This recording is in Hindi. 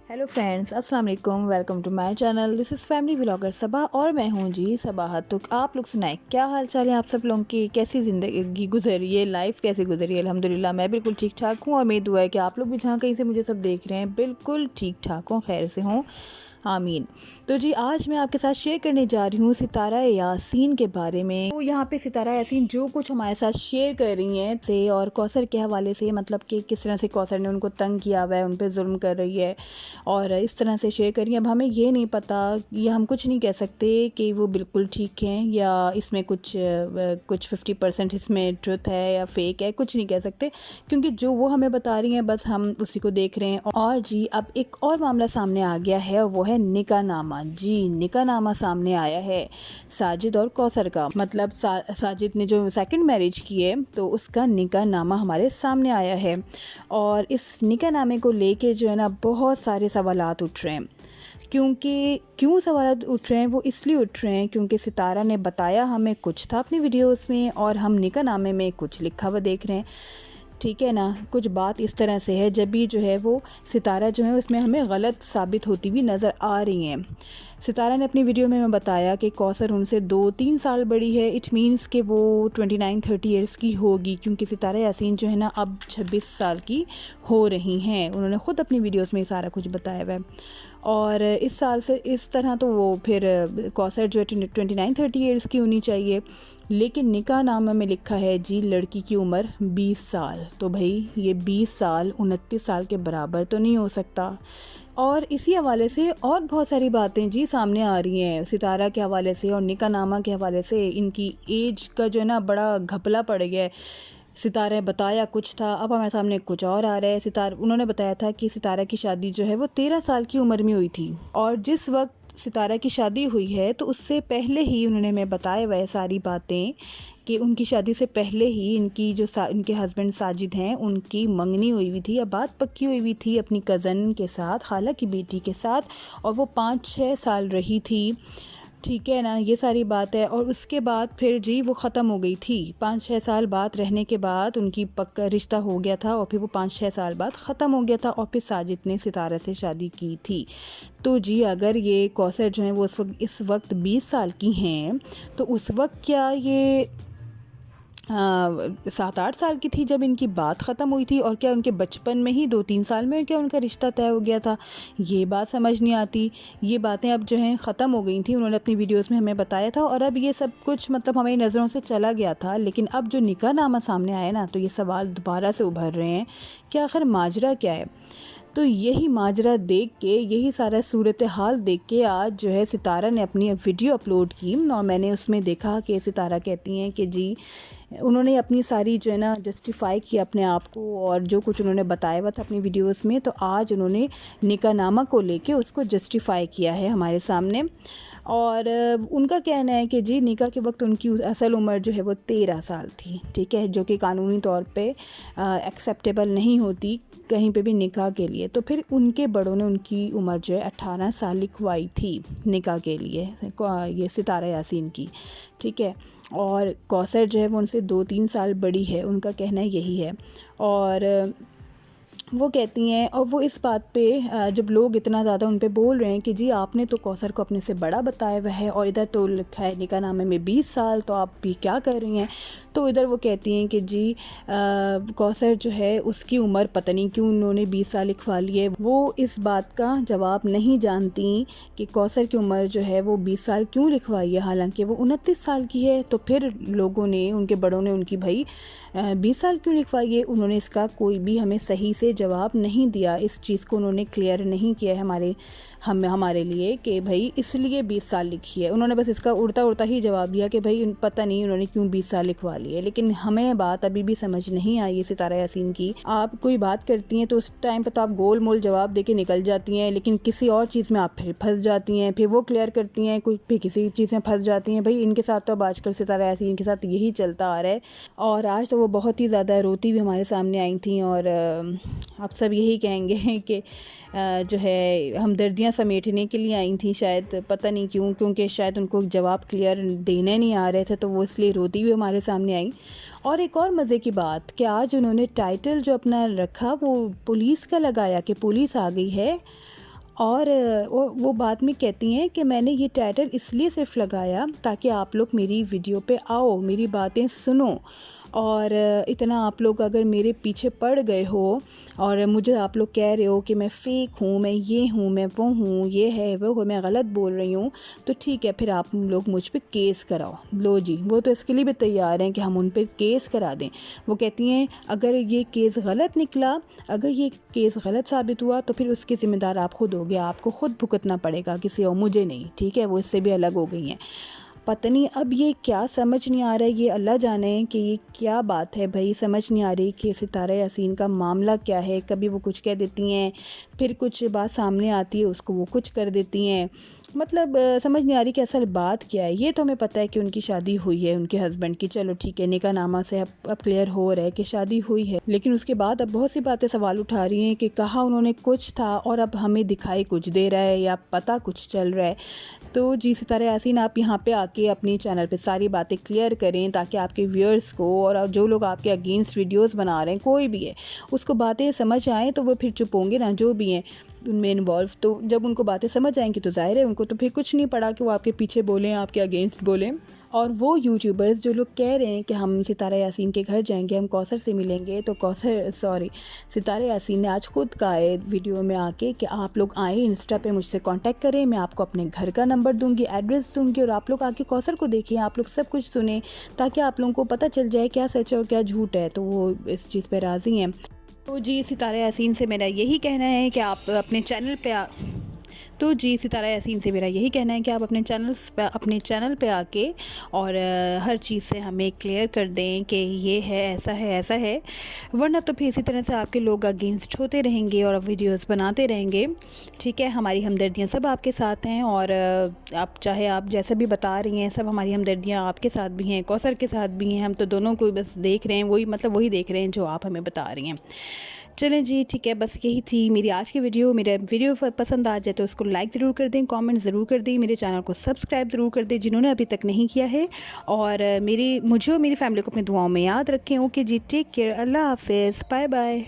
हेलो फ्रेंड्स, अस्सलाम वालेकुम। Welcome to my channel. This is family blogger Saba और मैं हूं जी सबाहत। तो आप लोग सुनाएं, क्या हाल चाल है आप सब लोगों की? कैसी ज़िंदगी गुजरी है, लाइफ कैसी गुजरी है? अल्हम्दुलिल्लाह मैं बिल्कुल ठीक ठाक हूं और मेरी दुआ है कि आप लोग भी जहां कहीं से मुझे सब देख रहे हैं बिल्कुल ठीक ठाक हों, खैर से हों। आमीन। तो जी आज मैं आपके साथ शेयर करने जा रही हूँ सितारा यासीन के बारे में। तो यहाँ पे सितारा यासीन जो कुछ हमारे साथ शेयर कर रही हैं से और कौसर के हवाले से, मतलब कि किस तरह से कौसर ने उनको तंग किया हुआ है, उन पर जुल्म कर रही है और इस तरह से शेयर करिए। अब हमें ये नहीं पता, ये हम कुछ नहीं कह सकते कि वो बिल्कुल ठीक हैं या इसमें कुछ 50% इसमें ट्रुथ है या फेक है, कुछ नहीं कह सकते क्योंकि जो वो हमें बता रही हैं बस हम उसी को देख रहे हैं। और जी अब एक और मामला सामने आ गया है और वो है निकाहनामा। जी निकाहनामा सामने आया है साजिद और कौसर का, मतलब साजिद ने जो सेकंड मैरिज की है तो उसका निकाहनामा हमारे सामने आया है। और इस निकाहनामे को लेके जो है ना बहुत सारे सवालात उठ रहे हैं। क्यों सवाल उठ रहे हैं? वो इसलिए उठ रहे हैं क्योंकि सितारा ने बताया हमें कुछ था अपनी वीडियोस में और हम निकाहनामे में कुछ लिखा हुआ देख रहे हैं। ठीक है ना, कुछ बात इस तरह से है जब भी जो है वो सितारा जो है उसमें हमें गलत साबित होती हुई नज़र आ रही हैं। सितारा ने अपनी वीडियो में हमें बताया कि कौसर उनसे 2-3 साल बड़ी है। इट मीन्स कि वो 29-30 ईयर्स की होगी क्योंकि सितारा यासीन जो है ना अब 26 साल की हो रही हैं। उन्होंने ख़ुद अपनी वीडियोस में सारा कुछ बताया हुआ है। और इस साल से इस तरह तो वो फिर कौसर जो है 29-30 ईयर्स की होनी चाहिए, लेकिन निकाहनामा में लिखा है जी लड़की की उम्र 20 साल। तो भाई ये 20 साल 29 साल के बराबर तो नहीं हो सकता। और इसी हवाले से और बहुत सारी बातें जी सामने आ रही हैं सितारा के हवाले से और निकाहनामा के हवाले से। इनकी एज का जो है ना बड़ा घपला पड़ गया है। सितारा बताया कुछ था, अब हमारे सामने कुछ और आ रहा है। उन्होंने बताया था कि सितारा की शादी जो है वो 13 साल की उम्र में हुई थी और जिस वक्त सितारा की शादी हुई है तो उससे पहले ही उन्होंने हमें बताया वह सारी बातें कि उनकी शादी से पहले ही इनके हस्बैंड साजिद हैं उनकी मंगनी हुई हुई थी, अब बात पक्की हुई हुई थी अपनी कज़न के साथ, खाला की बेटी के साथ, और वो 5-6 साल रही थी। ठीक है ना, ये सारी बात है। और उसके बाद फिर जी वो ख़त्म हो गई थी। 5-6 साल बाद रहने के बाद उनकी पक्का रिश्ता हो गया था और फिर वो 5-6 साल बाद ख़त्म हो गया था और फिर साजिद ने सितारा से शादी की थी। तो जी अगर ये कौसर जो हैं वो इस वक्त 20 साल की हैं तो उस वक्त क्या ये 7-8 साल की थी जब इनकी बात ख़त्म हुई थी? और क्या उनके बचपन में ही 2-3 साल में क्या उनका रिश्ता तय हो गया था? ये बात समझ नहीं आती। ये बातें अब जो हैं ख़त्म हो गई थी, उन्होंने अपनी वीडियोस में हमें बताया था और अब ये सब कुछ मतलब हमारी नज़रों से चला गया था। लेकिन अब जो निकाहनामा सामने आया ना तो ये सवाल दोबारा से उभर रहे हैं कि आखिर माजरा क्या है। तो यही माजरा देख के, यही सारा सूरत हाल देख के आज जो है सितारा ने अपनी वीडियो अपलोड की और मैंने उसमें देखा कि सितारा कहती हैं कि जी उन्होंने अपनी सारी जो है ना जस्टिफाई किया अपने आप को और जो कुछ उन्होंने बताया हुआ था अपनी वीडियोस में, तो आज उन्होंने निकाहनामा को लेके उसको जस्टिफाई किया है हमारे सामने। और उनका कहना है कि जी निकाह के वक्त उनकी असल उम्र जो है वो 13 साल थी। ठीक है, जो कि कानूनी तौर पे एक्सेप्टेबल नहीं होती कहीं पे भी निकाह के लिए। तो फिर उनके बड़ों ने उनकी उम्र जो है 18 साल लिखवाई थी निकाह के लिए, ये सितारा यासीन की। ठीक है, और कौसर जो है वो उनसे 2-3 साल बड़ी है, उनका कहना यही है। और वो कहती हैं, और वो इस बात पे जब लोग इतना ज़्यादा उन पे बोल रहे हैं कि जी आपने तो कौसर को अपने से बड़ा बताया हुआ है और इधर तो लिखा है निकाहनामे में 20 साल, तो आप भी क्या कर रही हैं? तो इधर वो कहती हैं कि जी कौसर जो है उसकी उम्र पता नहीं क्यों उन्होंने 20 साल लिखवा ली है। वो इस बात का जवाब नहीं जानती कि कौसर की उम्र जो है वो 20 साल क्यों लिखवाई है, हालांकि वो 29 साल की है। तो फिर लोगों ने, उनके बड़ों ने उनकी भाई 20 साल क्यों लिखवाई है? उन्होंने इसका कोई भी हमें सही से जवाब नहीं दिया। इस चीज़ को उन्होंने क्लियर नहीं किया है हमारे लिए कि भाई इसलिए 20 साल लिखी है। उन्होंने बस इसका उड़ता उड़ता ही जवाब दिया कि भाई पता नहीं उन्होंने क्यों 20 साल लिखवा लिए। लेकिन हमें बात अभी भी समझ नहीं आई है सितारा यासीन की। आप कोई बात करती हैं तो उस टाइम पर तो आप गोल मोल जवाब दे के निकल जाती हैं, लेकिन किसी और चीज़ में आप फिर फंस जाती हैं, फिर वो क्लियर करती हैं, कोई फिर किसी चीज़ में फंस जाती हैं। भाई इनके साथ तो अब आजकल सितारा यासीन के साथ यही चलता आ रहा है। और आज तो वो बहुत ही ज़्यादा रोती हुई हमारे सामने आई थी और आप सब यही कहेंगे कि जो है हमदर्दियाँ समेटने के लिए आई थी शायद, पता नहीं क्यों, क्योंकि शायद उनको जवाब क्लियर देने नहीं आ रहे थे तो वो इसलिए रोती हुई हमारे सामने आई। और एक और मज़े की बात कि आज उन्होंने टाइटल जो अपना रखा वो पुलिस का लगाया कि पुलिस आ गई है और वो बाद में कहती हैं कि मैंने ये टाइटल इसलिए सिर्फ लगाया ताकि आप लोग मेरी वीडियो पे आओ, मेरी बातें सुनो, और इतना आप लोग अगर मेरे पीछे पड़ गए हो और मुझे आप लोग कह रहे हो कि मैं फ़ेक हूँ, मैं ये हूँ, मैं वो हूँ, ये है वो है, मैं गलत बोल रही हूँ, तो ठीक है, फिर आप लोग मुझ पे केस कराओ। लो जी, वो तो इसके लिए भी तैयार हैं कि हम उन पे केस करा दें। वो कहती हैं अगर ये केस गलत निकला, अगर ये केस गलत साबित हुआ तो फिर उसके ज़िम्मेदार आप खुद होगे, आपको खुद भुगतना पड़ेगा, किसी और, मुझे नहीं, ठीक है। वो इससे भी अलग हो गई हैं। पता नहीं अब ये क्या, समझ नहीं आ रहा है, ये अल्लाह जाने कि ये क्या बात है भाई। समझ नहीं आ रही कि सितारा यासीन का मामला क्या है। कभी वो कुछ कह देती हैं, फिर कुछ बात सामने आती है उसको वो कुछ कर देती हैं। मतलब समझ नहीं आ रही कि असल बात क्या है। ये तो हमें पता है कि उनकी शादी हुई है उनके हस्बैंड की, चलो ठीक है, निकाहनामा से अब क्लियर हो रहा है कि शादी हुई है, लेकिन उसके बाद अब बहुत सी बातें सवाल उठा रही हैं कि कहा उन्होंने कुछ था और अब हमें दिखाई कुछ दे रहा है या पता कुछ चल रहा है। तो जी सितारा यासीन, आप यहाँ पे आके अपने चैनल पे सारी बातें क्लियर करें ताकि आपके व्यूअर्स को और जो लोग आपके अगेंस्ट वीडियोस बना रहे हैं, कोई भी है, उसको बातें समझ आएँ तो वो फिर चुप होंगे ना, जो भी हैं उनमें इन्वॉल्व। तो जब उनको बातें समझ आएंगी तो ज़ाहिर है उनको तो फिर कुछ नहीं पड़ा कि वो आपके पीछे बोलें, आपके अगेंस्ट बोलें। और वो यूट्यूबर्स जो लोग कह रहे हैं कि हम सितारा यासीन के घर जाएंगे, हम कौसर से मिलेंगे, तो सितारा यासीन ने आज खुद कहा है वीडियो में आके कि आप लोग आए इंस्टा पे मुझसे कांटेक्ट करें, मैं आपको अपने घर का नंबर दूंगी, एड्रेस दूंगी, और आप लोग आके कौसर को देखिए, आप लोग सब कुछ सुने ताकि आप लोगों को पता चल जाए क्या सच है और क्या झूठ है। तो वो इस चीज़ पर राज़ी हैं। तो जी सितारा यासीन से मेरा यही कहना है कि आप अपने चैनल पे तो जी सितारा यासीन से मेरा यही कहना है कि आप अपने चैनल पे आके और हर चीज़ से हमें क्लियर कर दें कि ये है, ऐसा है, ऐसा है, वरना तो फिर इसी तरह से आपके लोग अगेंस्ट होते रहेंगे और वीडियोस बनाते रहेंगे। ठीक है, हमारी हमदर्दियाँ सब आपके साथ हैं, और आप चाहे आप जैसे भी बता रही हैं, सब हमारी हमदर्दियाँ आपके साथ भी हैं, कौसर के साथ भी हैं। हम तो दोनों को बस देख रहे हैं, वही देख रहे हैं जो आप हमें बता रही हैं। चलें जी, ठीक है, बस यही थी मेरी आज की वीडियो। मेरा वीडियो पसंद आ जाए तो उसको लाइक ज़रूर कर दें, कमेंट ज़रूर कर दें, मेरे चैनल को सब्सक्राइब ज़रूर कर दें जिन्होंने अभी तक नहीं किया है, और मुझे और मेरी फैमिली को अपनी दुआओं में याद रखें। ओके जी, टेक केयर, अल्लाह हाफ़िज़, बाय बाय।